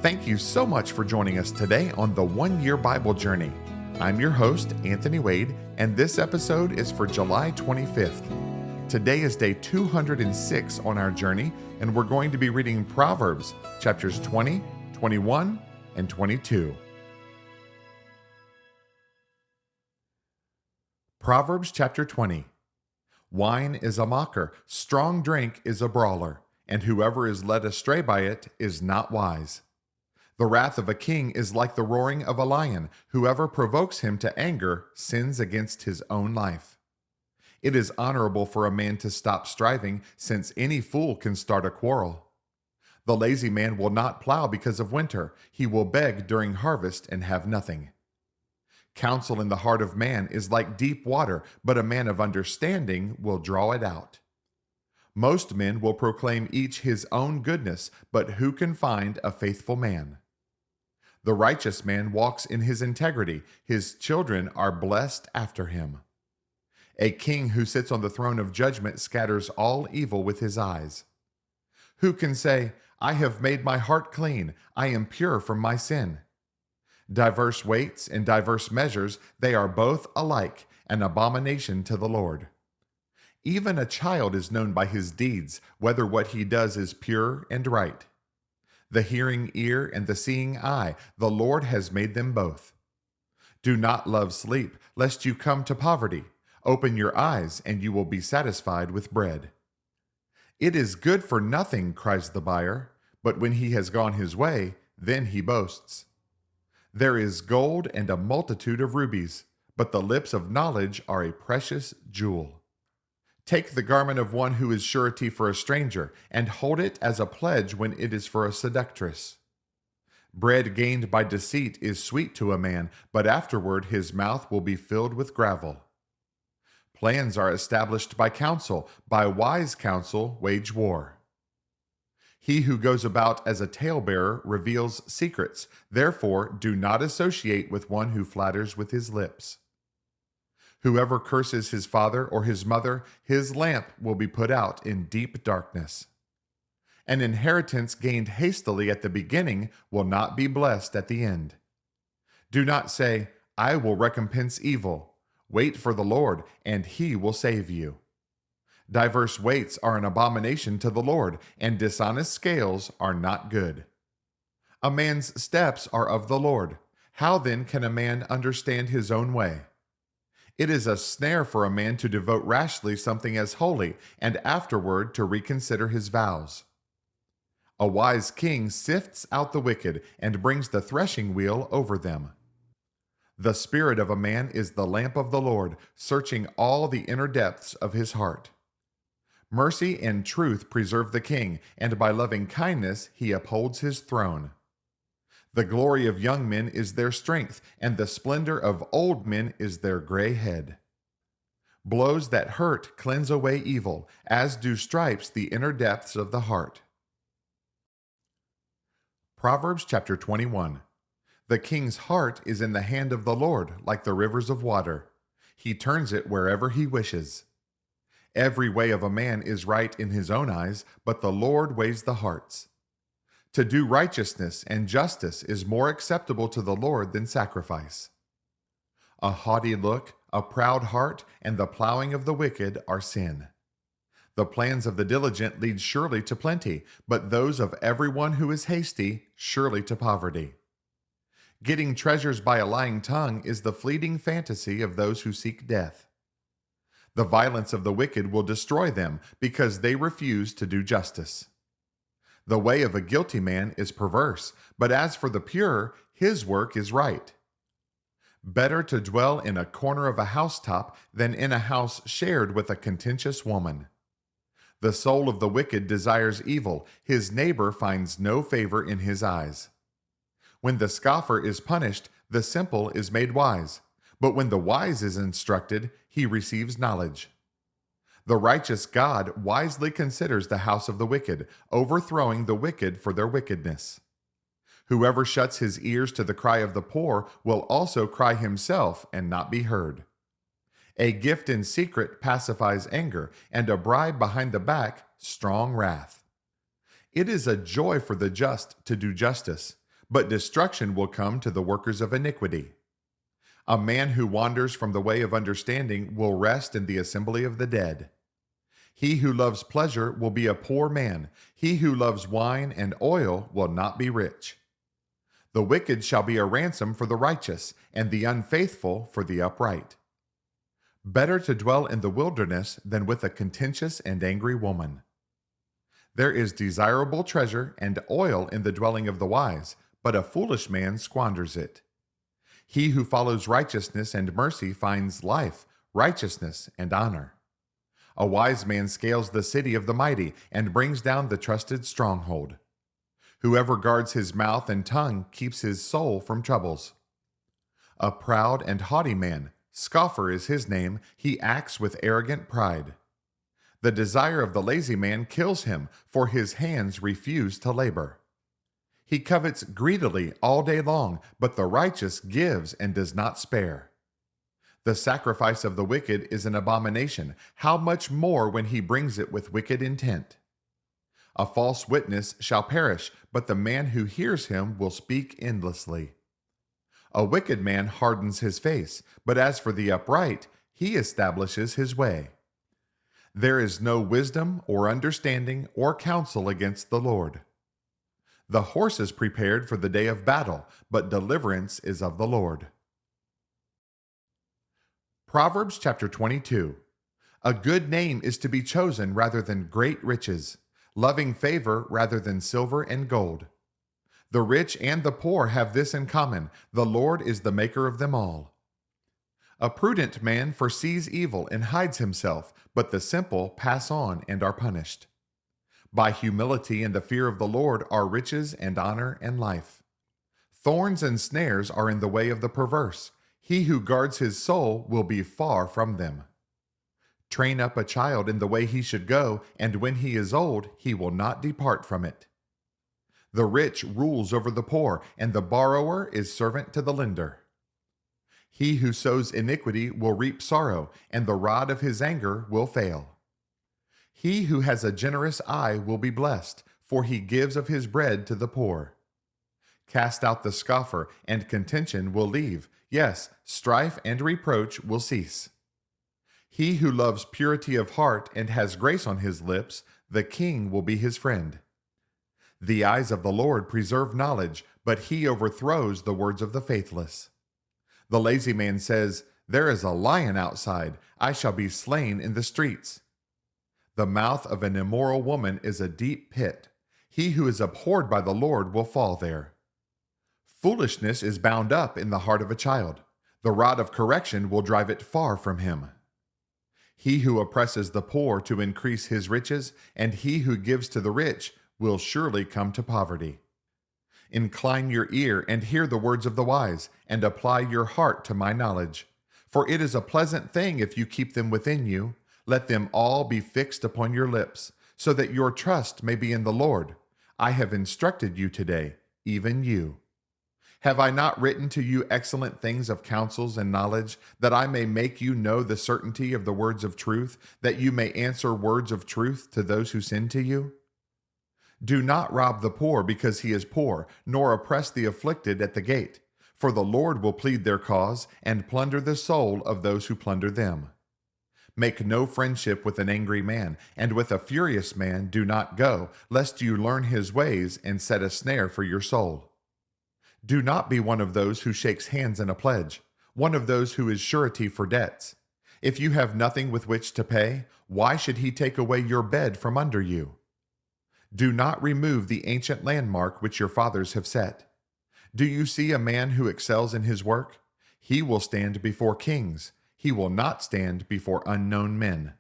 Thank you so much for joining us today on the One Year Bible Journey. I'm your host, Anthony Wade, and this episode is for July 25th. Today is day 206 on our journey, and we're going to be reading Proverbs chapters 20, 21, and 22. Proverbs chapter 20. Wine is a mocker, strong drink is a brawler, and whoever is led astray by it is not wise. The wrath of a king is like the roaring of a lion. Whoever provokes him to anger sins against his own life. It is honorable for a man to stop striving, since any fool can start a quarrel. The lazy man will not plow because of winter. He will beg during harvest and have nothing. Counsel in the heart of man is like deep water, but a man of understanding will draw it out. Most men will proclaim each his own goodness, but who can find a faithful man? The righteous man walks in his integrity. His children are blessed after him. A king who sits on the throne of judgment scatters all evil with his eyes. Who can say, I have made my heart clean, I am pure from my sin? Diverse weights and diverse measures, they are both alike, an abomination to the Lord. Even a child is known by his deeds, whether what he does is pure and right. The hearing ear and the seeing eye, the Lord has made them both. Do not love sleep, lest you come to poverty. Open your eyes, and you will be satisfied with bread. It is good for nothing, cries the buyer, but when he has gone his way, then he boasts. There is gold and a multitude of rubies, but the lips of knowledge are a precious jewel. Take the garment of one who is surety for a stranger, and hold it as a pledge when it is for a seductress. Bread gained by deceit is sweet to a man, but afterward his mouth will be filled with gravel. Plans are established by counsel. By wise counsel wage war. He who goes about as a talebearer reveals secrets. Therefore do not associate with one who flatters with his lips. Whoever curses his father or his mother, his lamp will be put out in deep darkness. An inheritance gained hastily at the beginning will not be blessed at the end. Do not say, I will recompense evil. Wait for the Lord, and he will save you. Diverse weights are an abomination to the Lord, and dishonest scales are not good. A man's steps are of the Lord. How then can a man understand his own way? It is a snare for a man to devote rashly something as holy, and afterward to reconsider his vows. A wise king sifts out the wicked, and brings the threshing wheel over them. The spirit of a man is the lamp of the Lord, searching all the inner depths of his heart. Mercy and truth preserve the king, and by loving kindness he upholds his throne. The glory of young men is their strength, and the splendor of old men is their gray head. Blows that hurt cleanse away evil, as do stripes the inner depths of the heart. Proverbs chapter 21. The king's heart is in the hand of the Lord, like the rivers of water. He turns it wherever he wishes. Every way of a man is right in his own eyes, but the Lord weighs the hearts. To do righteousness and justice is more acceptable to the Lord than sacrifice. A haughty look, a proud heart, and the plowing of the wicked are sin. The plans of the diligent lead surely to plenty, but those of everyone who is hasty surely to poverty. Getting treasures by a lying tongue is the fleeting fantasy of those who seek death. The violence of the wicked will destroy them, because they refuse to do justice. The way of a guilty man is perverse, but as for the pure, his work is right. Better to dwell in a corner of a housetop than in a house shared with a contentious woman. The soul of the wicked desires evil, his neighbor finds no favor in his eyes. When the scoffer is punished, the simple is made wise, but when the wise is instructed, he receives knowledge. The righteous God wisely considers the house of the wicked, overthrowing the wicked for their wickedness. Whoever shuts his ears to the cry of the poor will also cry himself and not be heard. A gift in secret pacifies anger, and a bribe behind the back strong wrath. It is a joy for the just to do justice, but destruction will come to the workers of iniquity. A man who wanders from the way of understanding will rest in the assembly of the dead. He who loves pleasure will be a poor man. He who loves wine and oil will not be rich. The wicked shall be a ransom for the righteous, and the unfaithful for the upright. Better to dwell in the wilderness than with a contentious and angry woman. There is desirable treasure and oil in the dwelling of the wise, but a foolish man squanders it. He who follows righteousness and mercy finds life, righteousness, and honor. A wise man scales the city of the mighty and brings down the trusted stronghold. Whoever guards his mouth and tongue keeps his soul from troubles. A proud and haughty man, scoffer is his name, he acts with arrogant pride. The desire of the lazy man kills him, for his hands refuse to labor. He covets greedily all day long, but the righteous gives and does not spare. The sacrifice of the wicked is an abomination. How much more when he brings it with wicked intent? A false witness shall perish, but the man who hears him will speak endlessly. A wicked man hardens his face, but as for the upright, he establishes his way. There is no wisdom or understanding or counsel against the Lord. The horse is prepared for the day of battle, but deliverance is of the Lord. Proverbs chapter 22. A good name is to be chosen rather than great riches, loving favor rather than silver and gold. The rich and the poor have this in common: the Lord is the maker of them all. A prudent man foresees evil and hides himself, but the simple pass on and are punished. By humility and the fear of the Lord are riches and honor and life. Thorns and snares are in the way of the perverse. He who guards his soul will be far from them. Train up a child in the way he should go, and when he is old, he will not depart from it. The rich rules over the poor, and the borrower is servant to the lender. He who sows iniquity will reap sorrow, and the rod of his anger will fail. He who has a generous eye will be blessed, for he gives of his bread to the poor. Cast out the scoffer, and contention will leave. Yes, strife and reproach will cease. He who loves purity of heart and has grace on his lips, the king will be his friend. The eyes of the Lord preserve knowledge, but he overthrows the words of the faithless. The lazy man says, "There is a lion outside. I shall be slain in the streets." The mouth of an immoral woman is a deep pit. He who is abhorred by the Lord will fall there. Foolishness is bound up in the heart of a child. The rod of correction will drive it far from him. He who oppresses the poor to increase his riches, and he who gives to the rich, will surely come to poverty. Incline your ear and hear the words of the wise, and apply your heart to my knowledge. For it is a pleasant thing if you keep them within you. Let them all be fixed upon your lips, so that your trust may be in the Lord. I have instructed you today, even you. Have I not written to you excellent things of counsels and knowledge, that I may make you know the certainty of the words of truth, that you may answer words of truth to those who send to you? Do not rob the poor because he is poor, nor oppress the afflicted at the gate, for the Lord will plead their cause and plunder the soul of those who plunder them. Make no friendship with an angry man, and with a furious man do not go, lest you learn his ways and set a snare for your soul. Do not be one of those who shakes hands in a pledge, one of those who is surety for debts. If you have nothing with which to pay, why should he take away your bed from under you? Do not remove the ancient landmark which your fathers have set. Do you see a man who excels in his work? He will stand before kings. He will not stand before unknown men.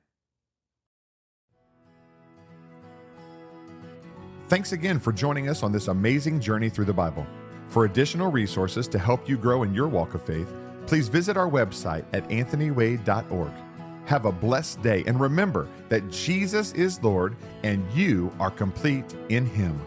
Thanks again for joining us on this amazing journey through the Bible. For additional resources to help you grow in your walk of faith, please visit our website at anthonywade.org. Have a blessed day, and remember that Jesus is Lord and you are complete in Him.